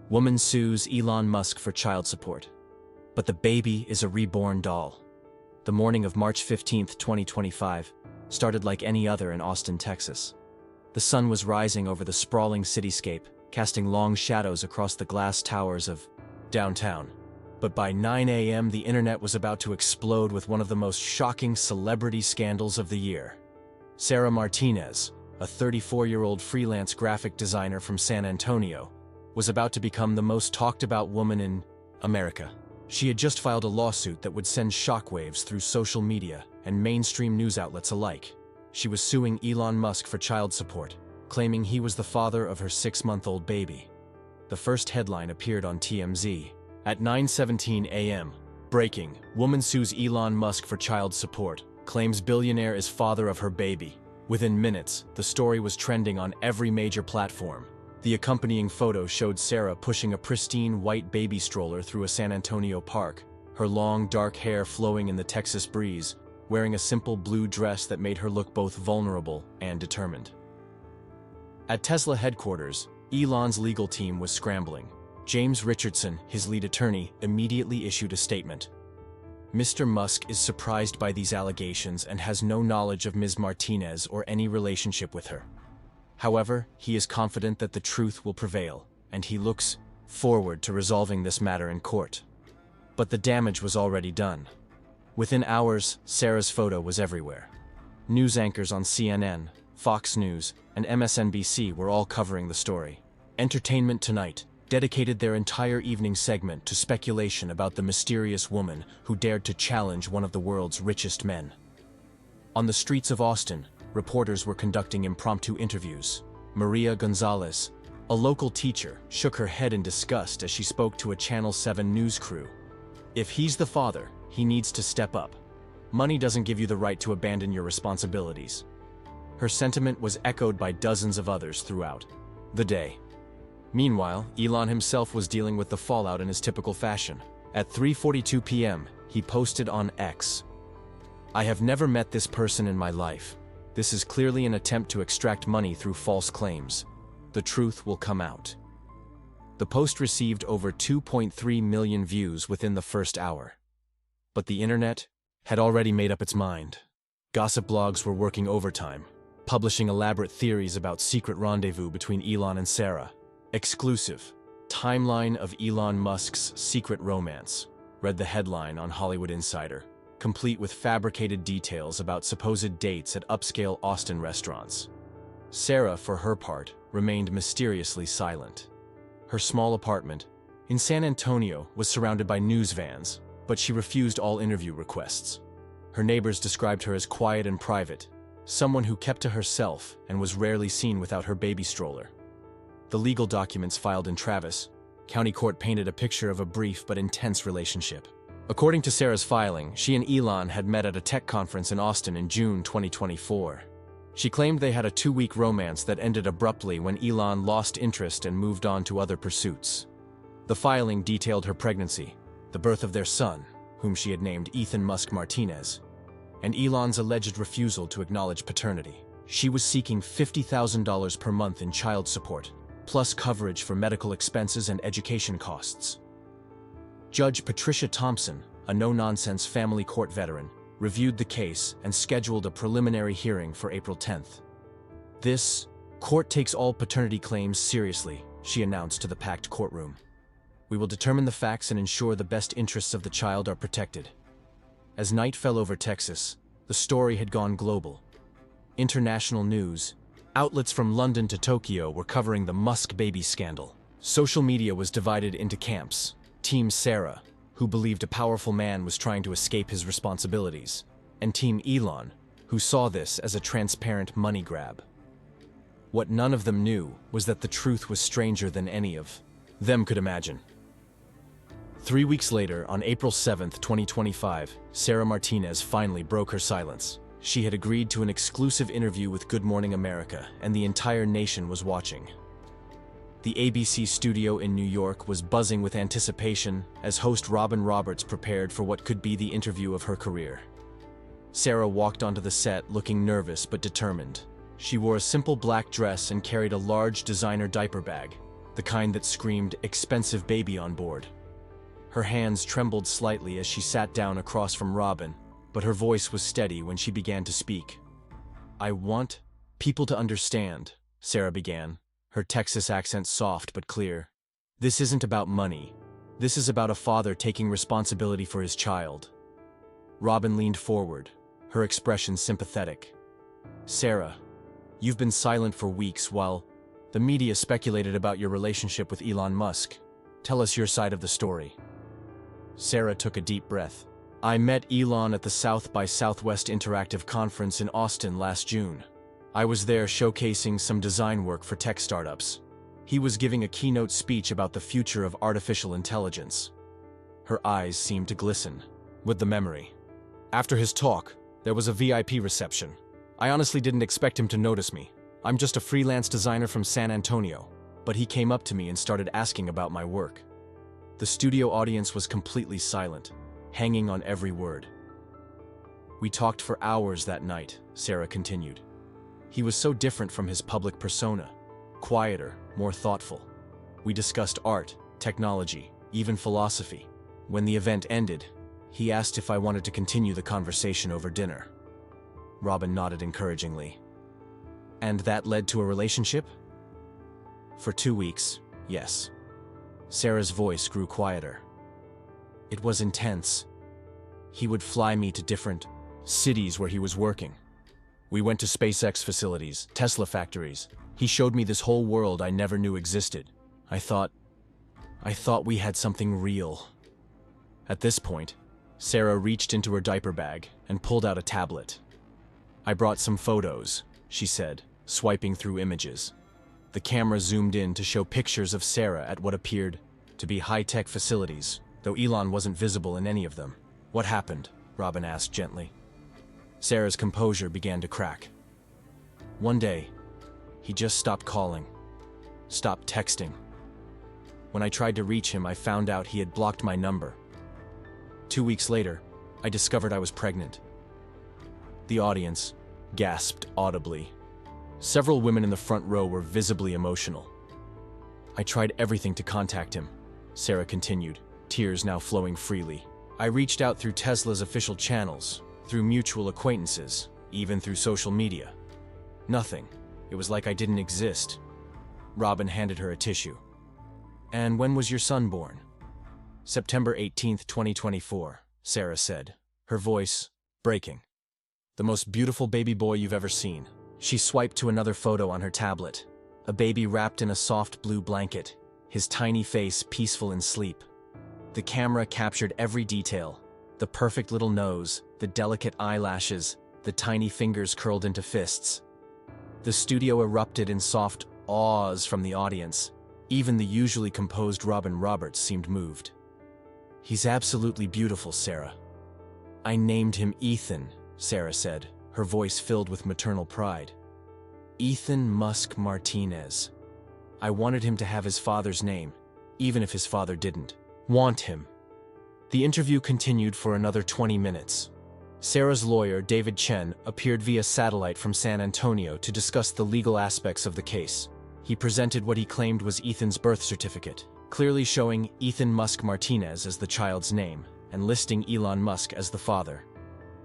Woman sues Elon Musk for child support. But the baby is a reborn doll. The morning of March 15, 2025, started like any other in Austin, Texas. The sun was rising over the sprawling cityscape, casting long shadows across the glass towers of downtown. But by 9 a.m., the internet was about to explode with one of the most shocking celebrity scandals of the year. Sarah Martinez, a 34-year-old freelance graphic designer from San Antonio, was about to become the most talked-about woman in America. She had just filed a lawsuit that would send shockwaves through social media and mainstream news outlets alike. She was suing Elon Musk for child support, claiming he was the father of her 6-month-old baby. The first headline appeared on TMZ. At 9:17 a.m., breaking, woman sues Elon Musk for child support, claims billionaire is father of her baby. Within minutes, the story was trending on every major platform. The accompanying photo showed Sarah pushing a pristine white baby stroller through a San Antonio park, her long, dark hair flowing in the Texas breeze, wearing a simple blue dress that made her look both vulnerable and determined. At Tesla headquarters, Elon's legal team was scrambling. James Richardson, his lead attorney, immediately issued a statement. Mr. Musk is surprised by these allegations and has no knowledge of Ms. Martinez or any relationship with her. However, he is confident that the truth will prevail, and he looks forward to resolving this matter in court. But the damage was already done. Within hours, Sarah's photo was everywhere. News anchors on CNN, Fox News, and MSNBC were all covering the story. Entertainment Tonight dedicated their entire evening segment to speculation about the mysterious woman who dared to challenge one of the world's richest men. On the streets of Austin, reporters were conducting impromptu interviews. Maria Gonzalez, a local teacher, shook her head in disgust as she spoke to a Channel 7 news crew. If he's the father, he needs to step up. Money doesn't give you the right to abandon your responsibilities. Her sentiment was echoed by dozens of others throughout the day. Meanwhile, Elon himself was dealing with the fallout in his typical fashion. At 3:42 p.m., he posted on X, "I have never met this person in my life. This is clearly an attempt to extract money through false claims. The truth will come out." The post received over 2.3 million views within the first hour. But the internet had already made up its mind. Gossip blogs were working overtime, publishing elaborate theories about secret rendezvous between Elon and Sarah. Exclusive timeline of Elon Musk's secret romance, read the headline on Hollywood Insider, complete with fabricated details about supposed dates at upscale Austin restaurants. Sarah, for her part, remained mysteriously silent. Her small apartment in San Antonio was surrounded by news vans, but she refused all interview requests. Her neighbors described her as quiet and private, someone who kept to herself and was rarely seen without her baby stroller. The legal documents filed in Travis County Court painted a picture of a brief but intense relationship. According to Sarah's filing, she and Elon had met at a tech conference in Austin in June 2024. She claimed they had a 2-week romance that ended abruptly when Elon lost interest and moved on to other pursuits. The filing detailed her pregnancy, the birth of their son, whom she had named Ethan Musk Martinez, and Elon's alleged refusal to acknowledge paternity. She was seeking $50,000 per month in child support, plus coverage for medical expenses and education costs. Judge Patricia Thompson, a no-nonsense family court veteran, reviewed the case and scheduled a preliminary hearing for April 10th. "This court takes all paternity claims seriously," she announced to the packed courtroom. "We will determine the facts and ensure the best interests of the child are protected." As night fell over Texas, the story had gone global. International news, outlets from London to Tokyo, were covering the Musk baby scandal. Social media was divided into camps. Team Sarah, who believed a powerful man was trying to escape his responsibilities, and Team Elon, who saw this as a transparent money grab. What none of them knew was that the truth was stranger than any of them could imagine. 3 weeks later, on April 7th, 2025, Sarah Martinez finally broke her silence. She had agreed to an exclusive interview with Good Morning America, and the entire nation was watching. The ABC studio in New York was buzzing with anticipation as host Robin Roberts prepared for what could be the interview of her career. Sarah walked onto the set looking nervous but determined. She wore a simple black dress and carried a large designer diaper bag. the kind that screamed, "Expensive baby on board." Her hands trembled slightly as she sat down across from Robin, but her voice was steady when she began to speak. "I want people to understand," Sarah began, her Texas accent soft but clear. "This isn't about money. This is about a father taking responsibility for his child." Robin leaned forward, her expression sympathetic. "Sarah, you've been silent for weeks while the media speculated about your relationship with Elon Musk. Tell us your side of the story." Sarah took a deep breath. "I met Elon at the South by Southwest Interactive Conference in Austin last June. I was there showcasing some design work for tech startups. He was giving a keynote speech about the future of artificial intelligence." Her eyes seemed to glisten with the memory. "After his talk, there was a VIP reception. I honestly didn't expect him to notice me. I'm just a freelance designer from San Antonio, but he came up to me and started asking about my work." The studio audience was completely silent, hanging on every word. "We talked for hours that night," Sarah continued. "He was so different from his public persona, quieter, more thoughtful. We discussed art, technology, even philosophy. When the event ended, he asked if I wanted to continue the conversation over dinner." Robin nodded encouragingly. "And that led to a relationship?" "For 2 weeks, yes." Sarah's voice grew quieter. "It was intense. He would fly me to different cities where he was working. We went to SpaceX facilities, Tesla factories. He showed me this whole world I never knew existed. I thought we had something real." At this point, Sarah reached into her diaper bag and pulled out a tablet. "I brought some photos," she said, swiping through images. The camera zoomed in to show pictures of Sarah at what appeared to be high-tech facilities, though Elon wasn't visible in any of them. "What happened?" Robin asked gently. Sarah's composure began to crack. "One day, he just stopped calling, stopped texting. When I tried to reach him, I found out he had blocked my number. 2 weeks later, I discovered I was pregnant." The audience gasped audibly. Several women in the front row were visibly emotional. "I tried everything to contact him," Sarah continued, tears now flowing freely. "I reached out through Tesla's official channels, through mutual acquaintances, even through social media. Nothing. It was like I didn't exist." Robin handed her a tissue. "And when was your son born?" "September 18th, 2024, Sarah said, her voice breaking. "The most beautiful baby boy you've ever seen." She swiped to another photo on her tablet. A baby wrapped in a soft blue blanket, his tiny face peaceful in sleep. The camera captured every detail: the perfect little nose, the delicate eyelashes, the tiny fingers curled into fists. The studio erupted in soft awes from the audience. Even the usually composed Robin Roberts seemed moved. "He's absolutely beautiful, Sarah." "I named him Ethan," Sarah said, her voice filled with maternal pride. "Ethan Musk Martinez. I wanted him to have his father's name, even if his father didn't want him." The interview continued for another 20 minutes. Sarah's lawyer, David Chen, appeared via satellite from San Antonio to discuss the legal aspects of the case. He presented what he claimed was Ethan's birth certificate, clearly showing Ethan Musk Martinez as the child's name and listing Elon Musk as the father.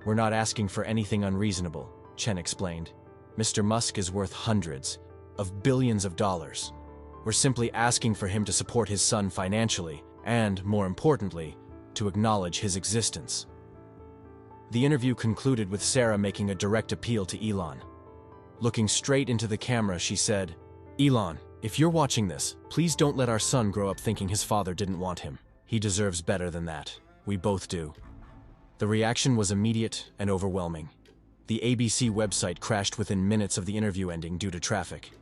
"We're not asking for anything unreasonable," Chen explained. "Mr. Musk is worth hundreds of billions of dollars. We're simply asking for him to support his son financially and, more importantly, to acknowledge his existence." The interview concluded with Sarah making a direct appeal to Elon. Looking straight into the camera, she said, "Elon, if you're watching this, please don't let our son grow up thinking his father didn't want him. He deserves better than that. We both do." The reaction was immediate and overwhelming. The ABC website crashed within minutes of the interview ending due to traffic.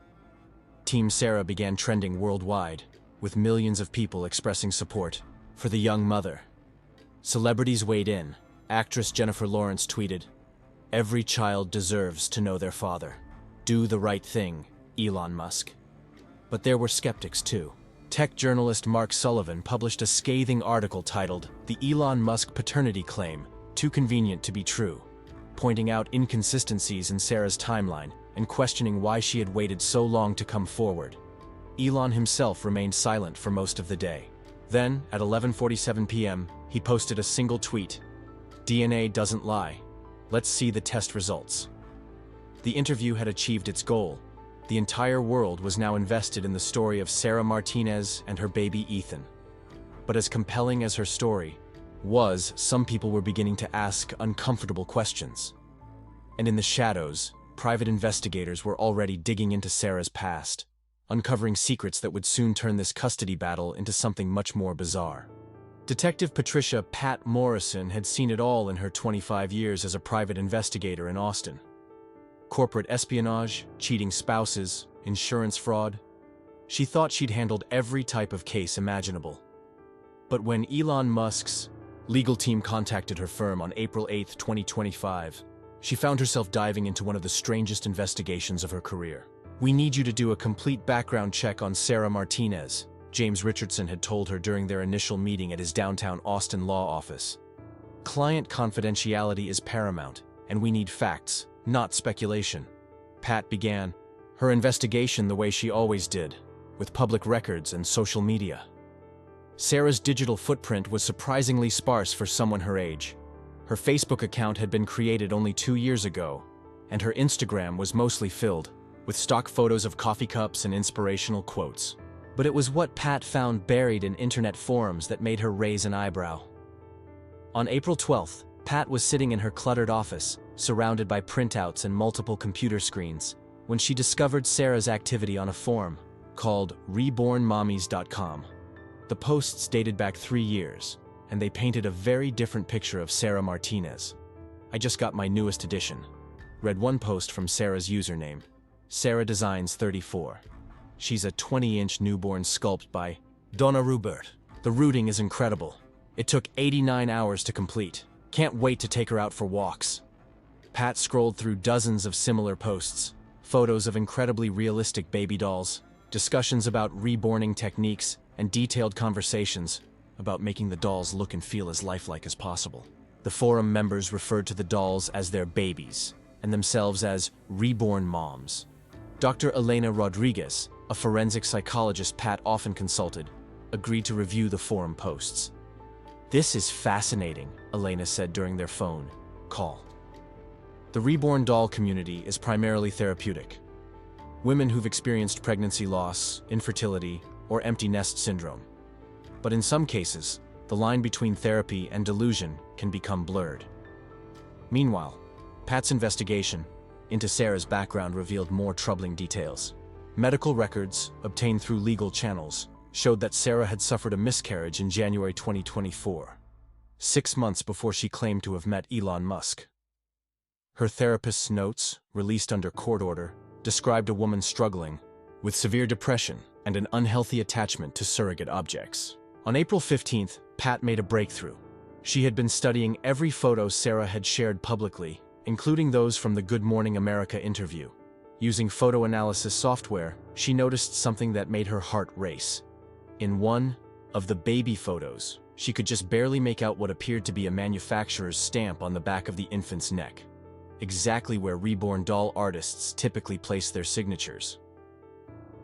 Team Sarah began trending worldwide, with millions of people expressing support for the young mother. Celebrities weighed in. Actress Jennifer Lawrence tweeted, "Every child deserves to know their father. Do the right thing, Elon Musk." But there were skeptics too. Tech journalist Mark Sullivan published a scathing article titled, "The Elon Musk Paternity Claim, Too Convenient to be True," pointing out inconsistencies in Sarah's timeline and questioning why she had waited so long to come forward. Elon himself remained silent for most of the day. Then, at 11:47 p.m., he posted a single tweet. "DNA doesn't lie. Let's see the test results." The interview had achieved its goal. The entire world was now invested in the story of Sarah Martinez and her baby Ethan. But as compelling as her story was, some people were beginning to ask uncomfortable questions. And in the shadows, private investigators were already digging into Sarah's past, uncovering secrets that would soon turn this custody battle into something much more bizarre. Detective Patricia "Pat" Morrison had seen it all in her 25 years as a private investigator in Austin. Corporate espionage, cheating spouses, insurance fraud. She thought she'd handled every type of case imaginable. But when Elon Musk's legal team contacted her firm on April 8, 2025, she found herself diving into one of the strangest investigations of her career. "We need you to do a complete background check on Sarah Martinez," James Richardson had told her during their initial meeting at his downtown Austin law office. "Client confidentiality is paramount, and we need facts, not speculation." Pat began her investigation the way she always did, with public records and social media. Sarah's digital footprint was surprisingly sparse for someone her age. Her Facebook account had been created only 2 years ago, and her Instagram was mostly filled with stock photos of coffee cups and inspirational quotes. But it was what Pat found buried in internet forums that made her raise an eyebrow. On April 12th, Pat was sitting in her cluttered office, surrounded by printouts and multiple computer screens, when she discovered Sarah's activity on a forum called REBORNDOLL. The posts dated back 3 years, and they painted a very different picture of Sarah Martinez. "I just got my newest edition," read one post from Sarah's username, Sarah Designs 34. "She's a 20-inch newborn sculpt by Donna Rubert. The rooting is incredible. It took 89 hours to complete. Can't wait to take her out for walks." Pat scrolled through dozens of similar posts, photos of incredibly realistic baby dolls, discussions about reborning techniques, and detailed conversations about making the dolls look and feel as lifelike as possible. The forum members referred to the dolls as their babies, and themselves as reborn moms. Dr. Elena Rodriguez, a forensic psychologist Pat often consulted, agreed to review the forum posts. "This is fascinating," Elena said during their phone call. The reborn doll community is primarily therapeutic. Women who've experienced pregnancy loss, infertility, or empty nest syndrome. But in some cases, the line between therapy and delusion can become blurred. Meanwhile, Pat's investigation into Sarah's background revealed more troubling details. Medical records, obtained through legal channels, showed that Sarah had suffered a miscarriage in January 2024, 6 months before she claimed to have met Elon Musk. Her therapist's notes, released under court order, described a woman struggling with severe depression and an unhealthy attachment to surrogate objects. On April 15th, Pat made a breakthrough. She had been studying every photo Sarah had shared publicly, including those from the Good Morning America interview. Using photo analysis software, she noticed something that made her heart race. In one of the baby photos, she could just barely make out what appeared to be a manufacturer's stamp on the back of the infant's neck, exactly where reborn doll artists typically place their signatures.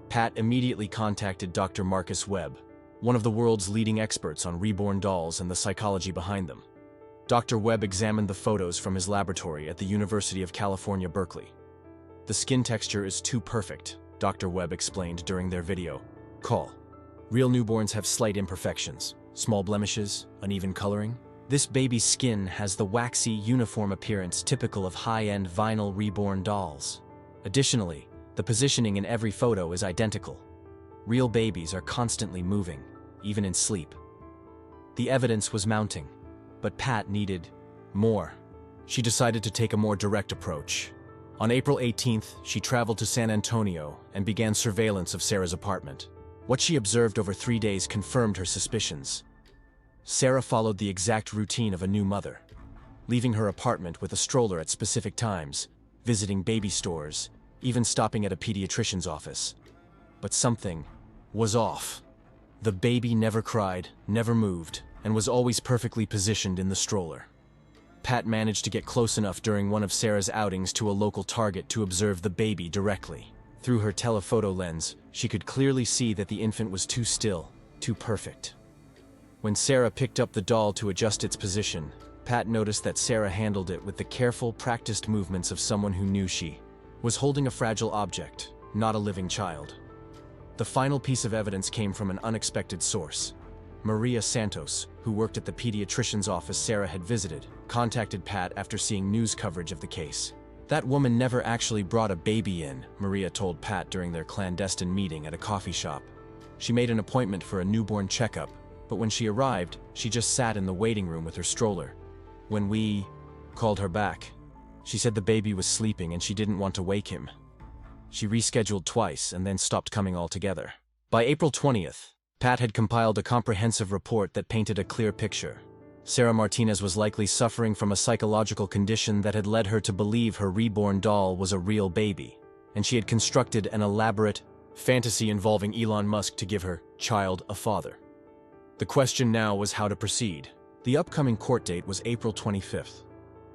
Pat immediately contacted Dr. Marcus Webb, one of the world's leading experts on reborn dolls and the psychology behind them. Dr. Webb examined the photos from his laboratory at the University of California, Berkeley. "The skin texture is too perfect," Dr. Webb explained during their video call. "Real newborns have slight imperfections, small blemishes, uneven coloring. This baby's skin has the waxy, uniform appearance typical of high-end vinyl reborn dolls. Additionally, the positioning in every photo is identical. Real babies are constantly moving, even in sleep." The evidence was mounting, but Pat needed more. She decided to take a more direct approach. On April 18th, she traveled to San Antonio and began surveillance of Sarah's apartment. What she observed over 3 days confirmed her suspicions. Sarah followed the exact routine of a new mother, leaving her apartment with a stroller at specific times, visiting baby stores, even stopping at a pediatrician's office. But something was off. The baby never cried, never moved, and was always perfectly positioned in the stroller. Pat managed to get close enough during one of Sarah's outings to a local Target to observe the baby directly. Through her telephoto lens, she could clearly see that the infant was too still, too perfect. When Sarah picked up the doll to adjust its position, Pat noticed that Sarah handled it with the careful, practiced movements of someone who knew she was holding a fragile object, not a living child. The final piece of evidence came from an unexpected source. Maria Santos, who worked at the pediatrician's office Sarah had visited, contacted Pat after seeing news coverage of the case. "That woman never actually brought a baby in," Maria told Pat during their clandestine meeting at a coffee shop. "She made an appointment for a newborn checkup, but when she arrived, she just sat in the waiting room with her stroller. When we called her back, she said the baby was sleeping and she didn't want to wake him. She rescheduled twice and then stopped coming altogether." By April 20th, Pat had compiled a comprehensive report that painted a clear picture. Sarah Martinez was likely suffering from a psychological condition that had led her to believe her reborn doll was a real baby, and she had constructed an elaborate fantasy involving Elon Musk to give her child a father. The question now was how to proceed. The upcoming court date was April 25th,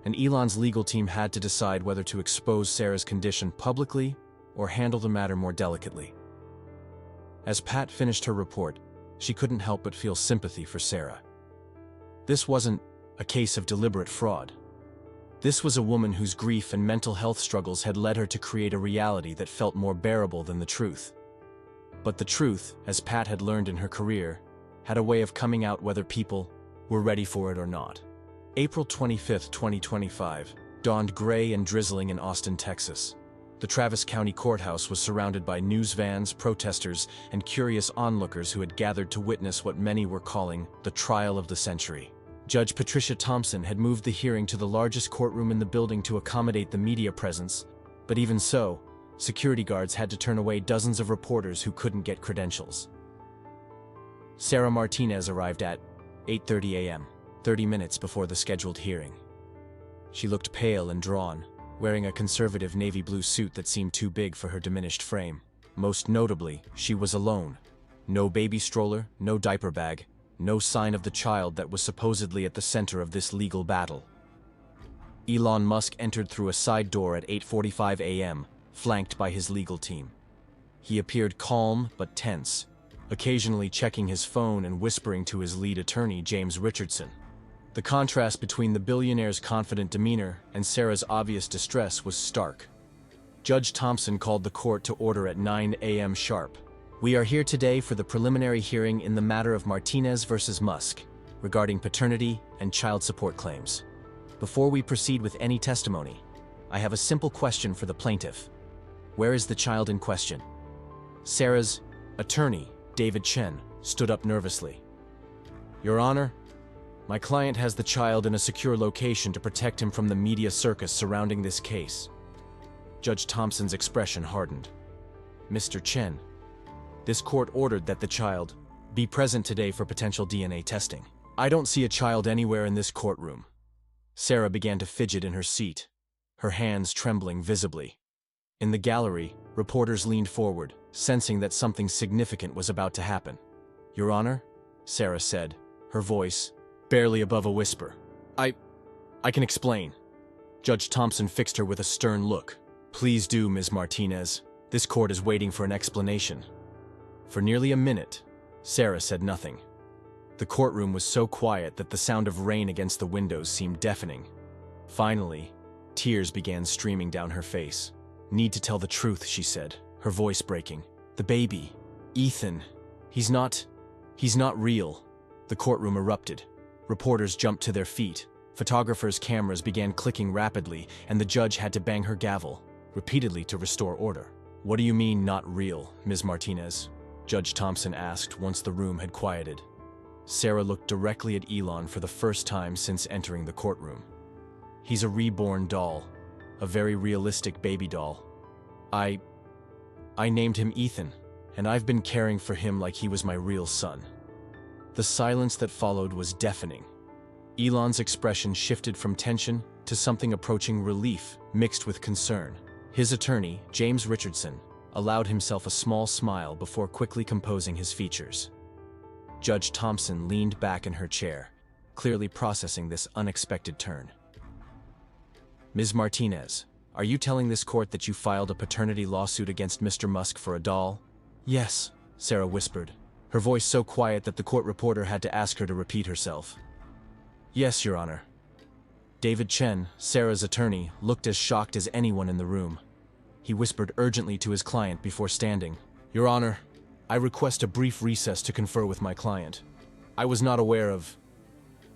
and Elon's legal team had to decide whether to expose Sarah's condition publicly or handle the matter more delicately. As Pat finished her report, she couldn't help but feel sympathy for Sarah. This wasn't a case of deliberate fraud. This was a woman whose grief and mental health struggles had led her to create a reality that felt more bearable than the truth. But the truth, as Pat had learned in her career, had a way of coming out whether people were ready for it or not. April 25, 2025, dawned gray and drizzling in Austin, Texas. The Travis County Courthouse was surrounded by news vans, protesters, and curious onlookers who had gathered to witness what many were calling the trial of the century. Judge Patricia Thompson had moved the hearing to the largest courtroom in the building to accommodate the media presence, but even so, security guards had to turn away dozens of reporters who couldn't get credentials. Sarah Martinez arrived at 8:30 a.m., 30 minutes before the scheduled hearing. She looked pale and drawn, wearing a conservative navy blue suit that seemed too big for her diminished frame. Most notably, she was alone. No baby stroller, no diaper bag, no sign of the child that was supposedly at the center of this legal battle. Elon Musk entered through a side door at 8:45 a.m., flanked by his legal team. He appeared calm but tense, occasionally checking his phone and whispering to his lead attorney, James Richardson. The contrast between the billionaire's confident demeanor and Sarah's obvious distress was stark. Judge Thompson called the court to order at 9 a.m. sharp. "We are here today for the preliminary hearing in the matter of Martinez versus Musk, regarding paternity and child support claims. Before we proceed with any testimony, I have a simple question for the plaintiff. Where is the child in question?" Sarah's attorney, David Chen, stood up nervously. "Your Honor, my client has the child in a secure location to protect him from the media circus surrounding this case." Judge Thompson's expression hardened. "Mr. Chen, this court ordered that the child be present today for potential DNA testing. I don't see a child anywhere in this courtroom." Sarah began to fidget in her seat, her hands trembling visibly. In the gallery, reporters leaned forward, sensing that something significant was about to happen. "Your Honor," Sarah said, her voice barely above a whisper. I can explain." Judge Thompson fixed her with a stern look. "Please do, Ms. Martinez. This court is waiting for an explanation." For nearly a minute, Sarah said nothing. The courtroom was so quiet that the sound of rain against the windows seemed deafening. Finally, tears began streaming down her face. "Need to tell the truth," she said, her voice breaking. "The baby, Ethan, he's not real." The courtroom erupted. Reporters jumped to their feet. Photographers' cameras began clicking rapidly, and the judge had to bang her gavel repeatedly to restore order. "What do you mean, not real, Ms. Martinez?" Judge Thompson asked once the room had quieted. Sarah looked directly at Elon for the first time since entering the courtroom. "He's a reborn doll, a very realistic baby doll. I named him Ethan, and I've been caring for him like he was my real son." The silence that followed was deafening. Elon's expression shifted from tension to something approaching relief mixed with concern. His attorney, James Richardson, allowed himself a small smile before quickly composing his features. Judge Thompson leaned back in her chair, clearly processing this unexpected turn. "Ms. Martinez, Are you telling this court that you filed a paternity lawsuit against Mr. Musk for a doll? Yes, Sarah whispered, her voice so quiet that the court reporter had to ask her to repeat herself. Yes, Your Honor. David Chen, Sarah's attorney, looked as shocked as anyone in the room. He whispered urgently to his client before standing. Your Honor, I request a brief recess to confer with my client. I was not aware of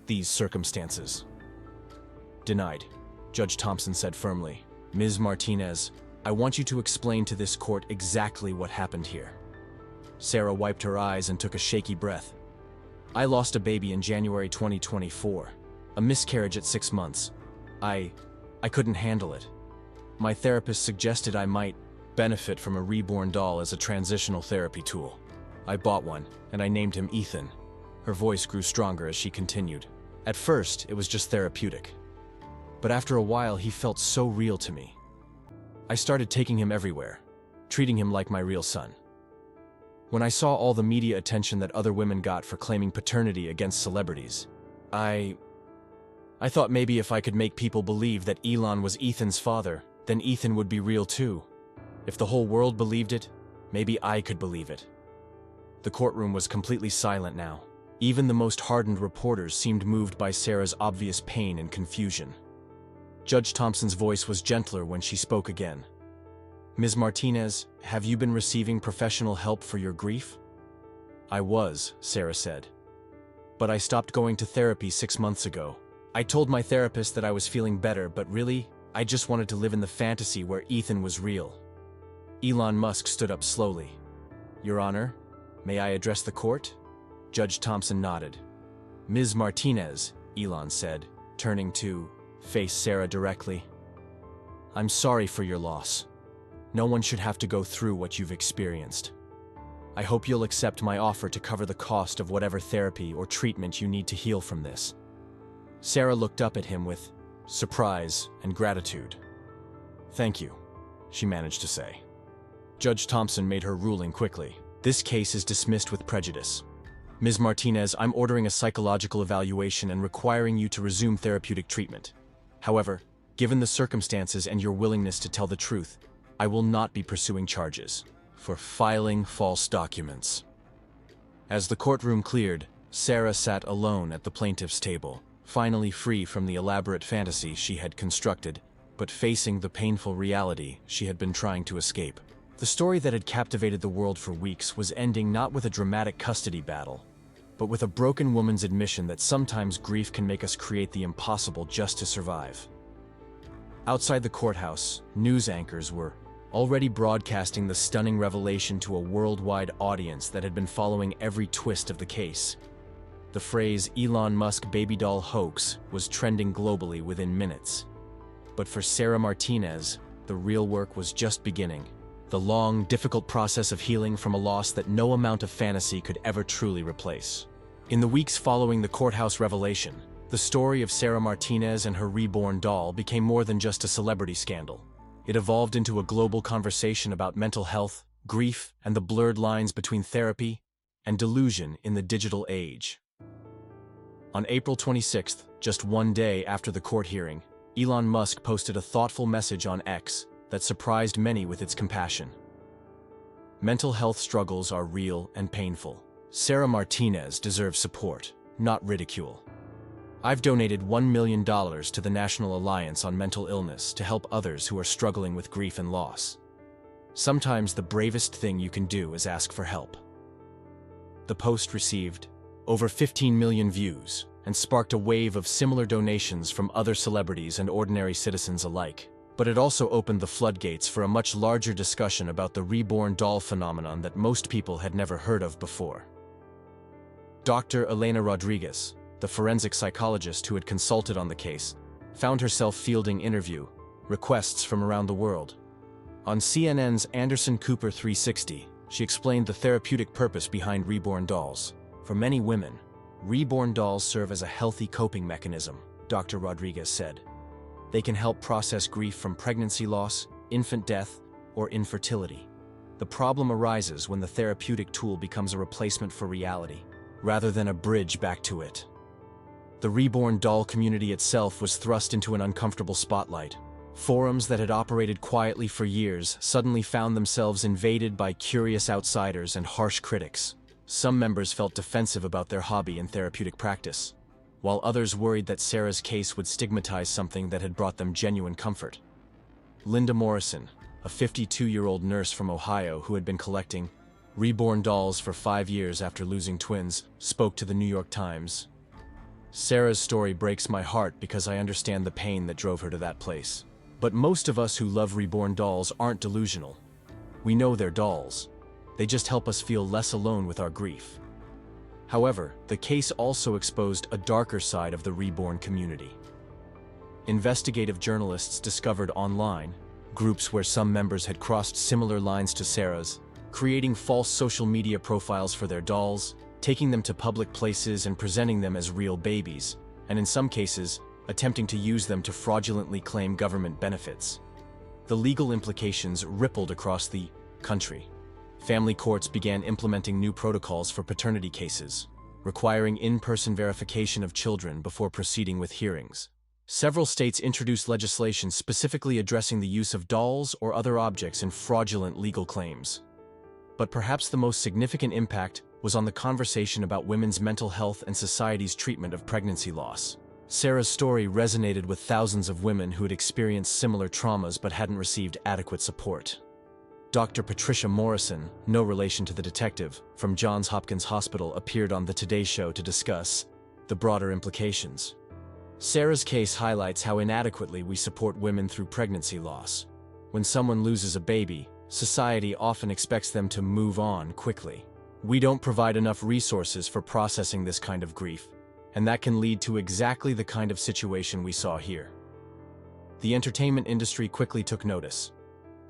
these circumstances. Denied, Judge Thompson said firmly. Ms. Martinez, I want you to explain to this court exactly what happened here. Sarah wiped her eyes and took a shaky breath. I lost a baby in January 2024, a miscarriage at 6 months. I couldn't handle it. My therapist suggested I might benefit from a reborn doll as a transitional therapy tool. I bought one, and I named him Ethan. Her voice grew stronger as she continued. At first, it was just therapeutic. But after a while, he felt so real to me. I started taking him everywhere, treating him like my real son. When I saw all the media attention that other women got for claiming paternity against celebrities, I thought maybe if I could make people believe that Elon was Ethan's father, then Ethan would be real too. If the whole world believed it, maybe I could believe it. The courtroom was completely silent now. Even the most hardened reporters seemed moved by Sarah's obvious pain and confusion. Judge Thompson's voice was gentler when she spoke again. Ms. Martinez, have you been receiving professional help for your grief? I was, Sarah said. But I stopped going to therapy 6 months ago. I told my therapist that I was feeling better, but really, I just wanted to live in the fantasy where Ethan was real. Elon Musk stood up slowly. Your Honor, may I address the court? Judge Thompson nodded. Ms. Martinez, Elon said, turning to face Sarah directly. I'm sorry for your loss. No one should have to go through what you've experienced. I hope you'll accept my offer to cover the cost of whatever therapy or treatment you need to heal from this. Sarah looked up at him with surprise and gratitude. Thank you, she managed to say. Judge Thompson made her ruling quickly. This case is dismissed with prejudice. Ms. Martinez, I'm ordering a psychological evaluation and requiring you to resume therapeutic treatment. However, given the circumstances and your willingness to tell the truth, I will not be pursuing charges for filing false documents. As the courtroom cleared, Sarah sat alone at the plaintiff's table, finally free from the elaborate fantasy she had constructed, but facing the painful reality she had been trying to escape. The story that had captivated the world for weeks was ending not with a dramatic custody battle, but with a broken woman's admission that sometimes grief can make us create the impossible just to survive. Outside the courthouse, news anchors were already broadcasting the stunning revelation to a worldwide audience that had been following every twist of the case. The phrase Elon Musk baby doll hoax was trending globally within minutes. But for Sarah Martinez, the real work was just beginning. The long, difficult process of healing from a loss that no amount of fantasy could ever truly replace. In the weeks following the courthouse revelation, the story of Sarah Martinez and her reborn doll became more than just a celebrity scandal. It evolved into a global conversation about mental health, grief, and the blurred lines between therapy and delusion in the digital age. On April 26th, just one day after the court hearing, Elon Musk posted a thoughtful message on X that surprised many with its compassion. Mental health struggles are real and painful. Sarah Martinez deserves support, not ridicule. I've donated $1 million to the National Alliance on Mental Illness to help others who are struggling with grief and loss. Sometimes the bravest thing you can do is ask for help. The post received over 15 million views and sparked a wave of similar donations from other celebrities and ordinary citizens alike. But it also opened the floodgates for a much larger discussion about the reborn doll phenomenon that most people had never heard of before. Dr. Elena Rodriguez, the forensic psychologist who had consulted on the case, found herself fielding interview requests from around the world. On CNN's Anderson Cooper 360, she explained the therapeutic purpose behind reborn dolls. For many women, reborn dolls serve as a healthy coping mechanism, Dr. Rodriguez said. They can help process grief from pregnancy loss, infant death, or infertility. The problem arises when the therapeutic tool becomes a replacement for reality, rather than a bridge back to it. The reborn doll community itself was thrust into an uncomfortable spotlight. Forums that had operated quietly for years suddenly found themselves invaded by curious outsiders and harsh critics. Some members felt defensive about their hobby and therapeutic practice, while others worried that Sarah's case would stigmatize something that had brought them genuine comfort. Linda Morrison, a 52-year-old nurse from Ohio who had been collecting reborn dolls for 5 years after losing twins, spoke to the New York Times. "Sarah's story breaks my heart because I understand the pain that drove her to that place. But most of us who love reborn dolls aren't delusional. We know they're dolls. They just help us feel less alone with our grief." However, the case also exposed a darker side of the reborn community. Investigative journalists discovered online groups where some members had crossed similar lines to Sarah's, creating false social media profiles for their dolls, taking them to public places and presenting them as real babies, and in some cases, attempting to use them to fraudulently claim government benefits. The legal implications rippled across the country. Family courts began implementing new protocols for paternity cases, requiring in-person verification of children before proceeding with hearings. Several states introduced legislation specifically addressing the use of dolls or other objects in fraudulent legal claims. But perhaps the most significant impact was on the conversation about women's mental health and society's treatment of pregnancy loss. Sarah's story resonated with thousands of women who had experienced similar traumas but hadn't received adequate support. Dr. Patricia Morrison, no relation to the detective, from Johns Hopkins Hospital appeared on The Today Show to discuss the broader implications. Sarah's case highlights how inadequately we support women through pregnancy loss. When someone loses a baby, society often expects them to move on quickly. We don't provide enough resources for processing this kind of grief, and that can lead to exactly the kind of situation we saw here. The entertainment industry quickly took notice.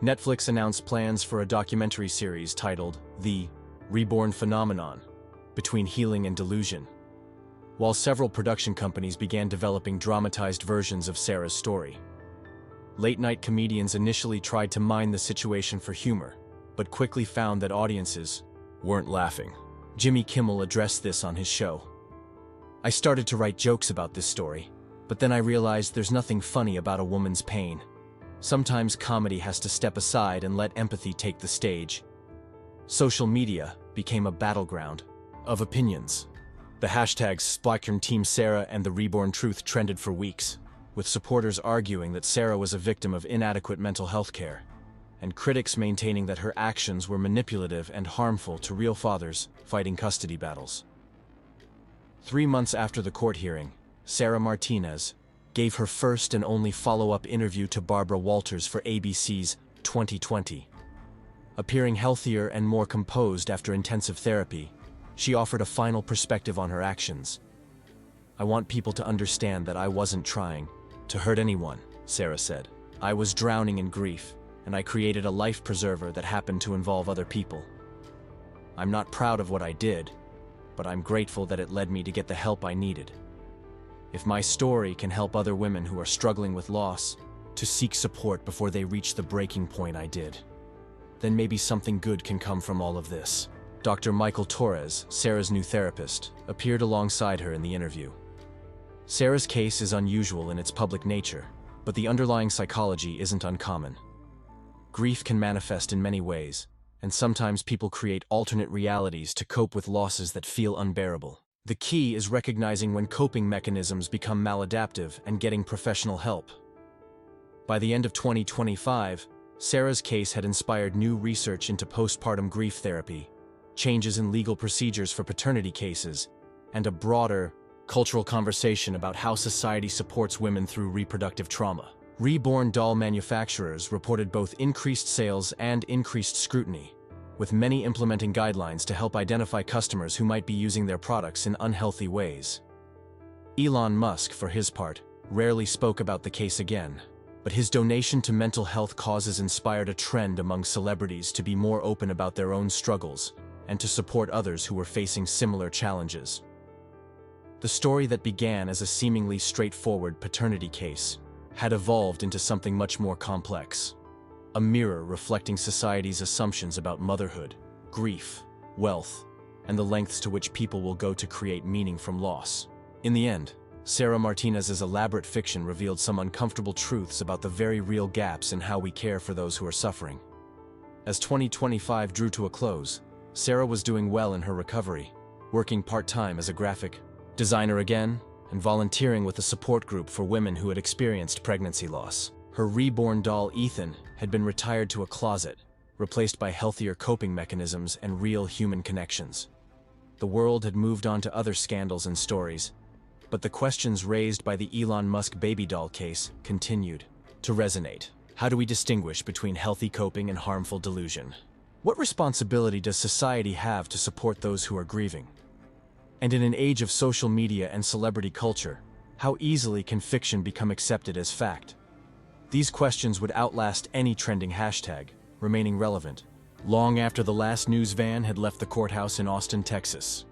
Netflix announced plans for a documentary series titled The Reborn Phenomenon: Between Healing and Delusion, while several production companies began developing dramatized versions of Sarah's story. Late-night comedians initially tried to mine the situation for humor, but quickly found that audiences weren't laughing. Jimmy Kimmel addressed this on his show. "I started to write jokes about this story, but then I realized there's nothing funny about a woman's pain. Sometimes comedy has to step aside and let empathy take the stage." Social media became a battleground of opinions. The hashtags #SplockernTeamSarah and The Reborn Truth trended for weeks, with supporters arguing that Sarah was a victim of inadequate mental health care, and critics maintaining that her actions were manipulative and harmful to real fathers fighting custody battles. 3 months after the court hearing, Sarah Martinez gave her first and only follow-up interview to Barbara Walters for ABC's 2020. Appearing healthier and more composed after intensive therapy, she offered a final perspective on her actions. "I want people to understand that I wasn't trying to hurt anyone," Sarah said. "I was drowning in grief, and I created a life preserver that happened to involve other people. I'm not proud of what I did, but I'm grateful that it led me to get the help I needed. If my story can help other women who are struggling with loss to seek support before they reach the breaking point I did, then maybe something good can come from all of this." Dr. Michael Torres, Sarah's new therapist, appeared alongside her in the interview. Sarah's case is unusual in its public nature, but the underlying psychology isn't uncommon. Grief can manifest in many ways, and sometimes people create alternate realities to cope with losses that feel unbearable. The key is recognizing when coping mechanisms become maladaptive and getting professional help. By the end of 2025, Sarah's case had inspired new research into postpartum grief therapy, changes in legal procedures for paternity cases, and a broader cultural conversation about how society supports women through reproductive trauma. Reborn doll manufacturers reported both increased sales and increased scrutiny, with many implementing guidelines to help identify customers who might be using their products in unhealthy ways. Elon Musk, for his part, rarely spoke about the case again, but his donation to mental health causes inspired a trend among celebrities to be more open about their own struggles and to support others who were facing similar challenges. The story that began as a seemingly straightforward paternity case had evolved into something much more complex. A mirror reflecting society's assumptions about motherhood, grief, wealth, and the lengths to which people will go to create meaning from loss. In the end, Sarah Martinez's elaborate fiction revealed some uncomfortable truths about the very real gaps in how we care for those who are suffering. As 2025 drew to a close, Sarah was doing well in her recovery, working part-time as a graphic designer again, and volunteering with a support group for women who had experienced pregnancy loss. Her reborn doll, Ethan, had been retired to a closet, replaced by healthier coping mechanisms and real human connections. The world had moved on to other scandals and stories, but the questions raised by the Elon Musk baby doll case continued to resonate. How do we distinguish between healthy coping and harmful delusion? What responsibility does society have to support those who are grieving? And in an age of social media and celebrity culture, how easily can fiction become accepted as fact? These questions would outlast any trending hashtag, remaining relevant long after the last news van had left the courthouse in Austin, Texas.